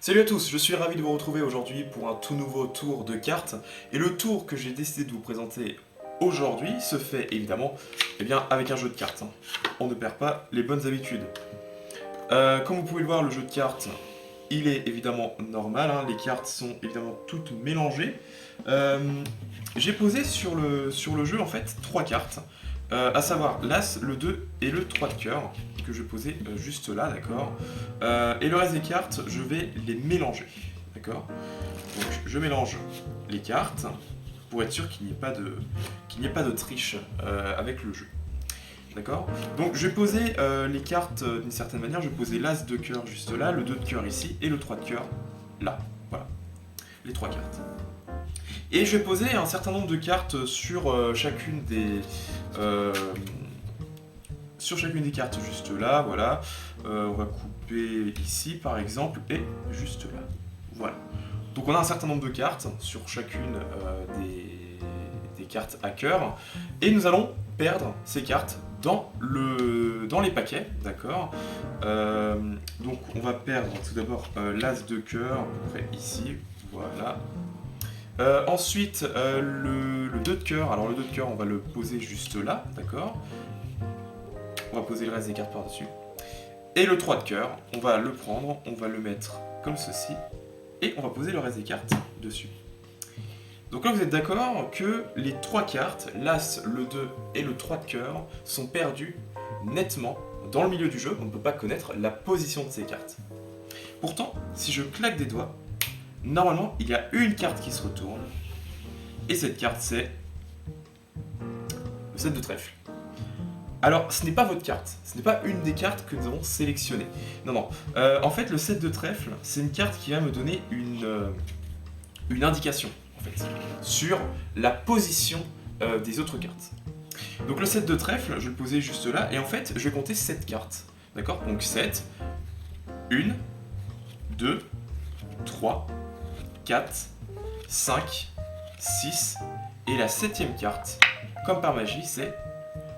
Salut à tous, je suis ravi de vous retrouver aujourd'hui pour un tout nouveau tour de cartes. Et le tour que j'ai décidé de vous présenter aujourd'hui se fait évidemment avec un jeu de cartes. On ne perd pas les bonnes habitudes. Comme vous pouvez le voir, le jeu de cartes, il est évidemment normal. Les cartes sont évidemment toutes mélangées. J'ai posé sur le jeu en fait 3 cartes. À savoir l'As, le 2 et le 3 de cœur, que je vais poser juste là, d'accord. Et le reste des cartes, je vais les mélanger, d'accord. Donc je mélange les cartes pour être sûr qu'il n'y ait pas de triche avec le jeu, d'accord. Donc je vais poser les cartes d'une certaine manière. Je vais poser l'As de cœur juste là, le 2 de cœur ici et le 3 de cœur là, voilà, les 3 cartes. Et je vais poser un certain nombre de cartes sur chacune des cartes juste là, voilà. On va couper ici par exemple et juste là, voilà. Donc on a un certain nombre de cartes sur chacune des cartes à cœur et nous allons perdre ces cartes dans les paquets, d'accord. Donc on va perdre tout d'abord l'As de cœur, à peu près ici, voilà. Ensuite, le 2 de cœur. Alors le 2 de cœur, on va le poser juste là, d'accord. On va poser le reste des cartes par-dessus. Et le 3 de cœur, on va le prendre, on va le mettre comme ceci, et on va poser le reste des cartes dessus. Donc là, vous êtes d'accord que les 3 cartes, l'As, le 2 et le 3 de cœur, sont perdues nettement dans le milieu du jeu. On ne peut pas connaître la position de ces cartes. Pourtant, si je claque des doigts, normalement, il y a une carte qui se retourne, et cette carte, c'est le 7 de trèfle. Alors, ce n'est pas votre carte, ce n'est pas une des cartes que nous avons sélectionnées. Non, non. En fait, le 7 de trèfle, c'est une carte qui va me donner une indication, en fait, sur la position des autres cartes. Donc le 7 de trèfle, je vais le poser juste là, et en fait, je vais compter 7 cartes. D'accord. Donc 7, 1, 2, 3, 4, 5, 6, et la 7ème carte, comme par magie, c'est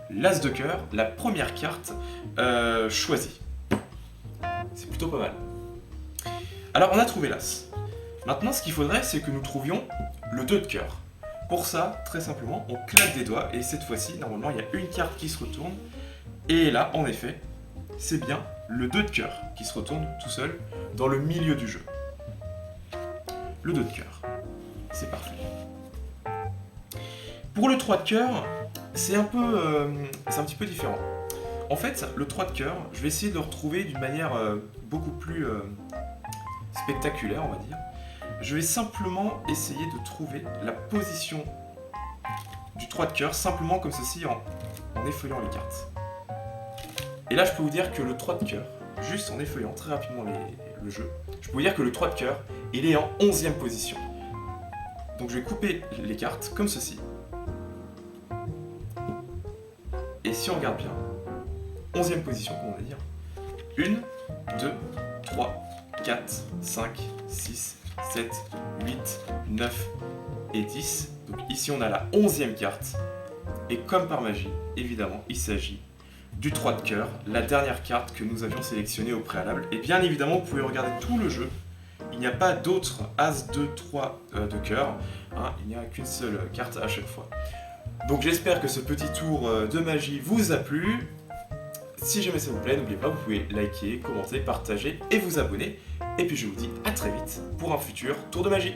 l'As de cœur, la première carte choisie. C'est plutôt pas mal. Alors on a trouvé l'As. Maintenant ce qu'il faudrait, c'est que nous trouvions le 2 de cœur. Pour ça, très simplement, on claque des doigts, et cette fois-ci, normalement, il y a une carte qui se retourne, et là, en effet, c'est bien le 2 de cœur qui se retourne tout seul dans le milieu du jeu. Le 2 de cœur. C'est parfait. Pour le 3 de cœur, c'est un petit peu différent. En fait, le 3 de cœur, je vais essayer de le retrouver d'une manière beaucoup plus spectaculaire, on va dire. Je vais simplement essayer de trouver la position du 3 de cœur, simplement comme ceci, en effeuillant les cartes. Et là, je peux vous dire que le 3 de cœur, juste en effeuillant très rapidement le jeu, je peux vous dire que le 3 de cœur, il est en 11e position. Donc je vais couper les cartes comme ceci. Et si on regarde bien, 11e position, comment on va dire, 1, 2, 3, 4, 5, 6, 7, 8, 9 et 10. Donc ici on a la 11e carte. Et comme par magie, évidemment, il s'agit du 3 de cœur, la dernière carte que nous avions sélectionnée au préalable. Et bien évidemment, vous pouvez regarder tout le jeu. Il n'y a pas d'autres As, 2, 3 de cœur. Il n'y a qu'une seule carte à chaque fois. Donc j'espère que ce petit tour de magie vous a plu. Si jamais ça vous plaît, n'oubliez pas, vous pouvez liker, commenter, partager et vous abonner. Et puis je vous dis à très vite pour un futur tour de magie.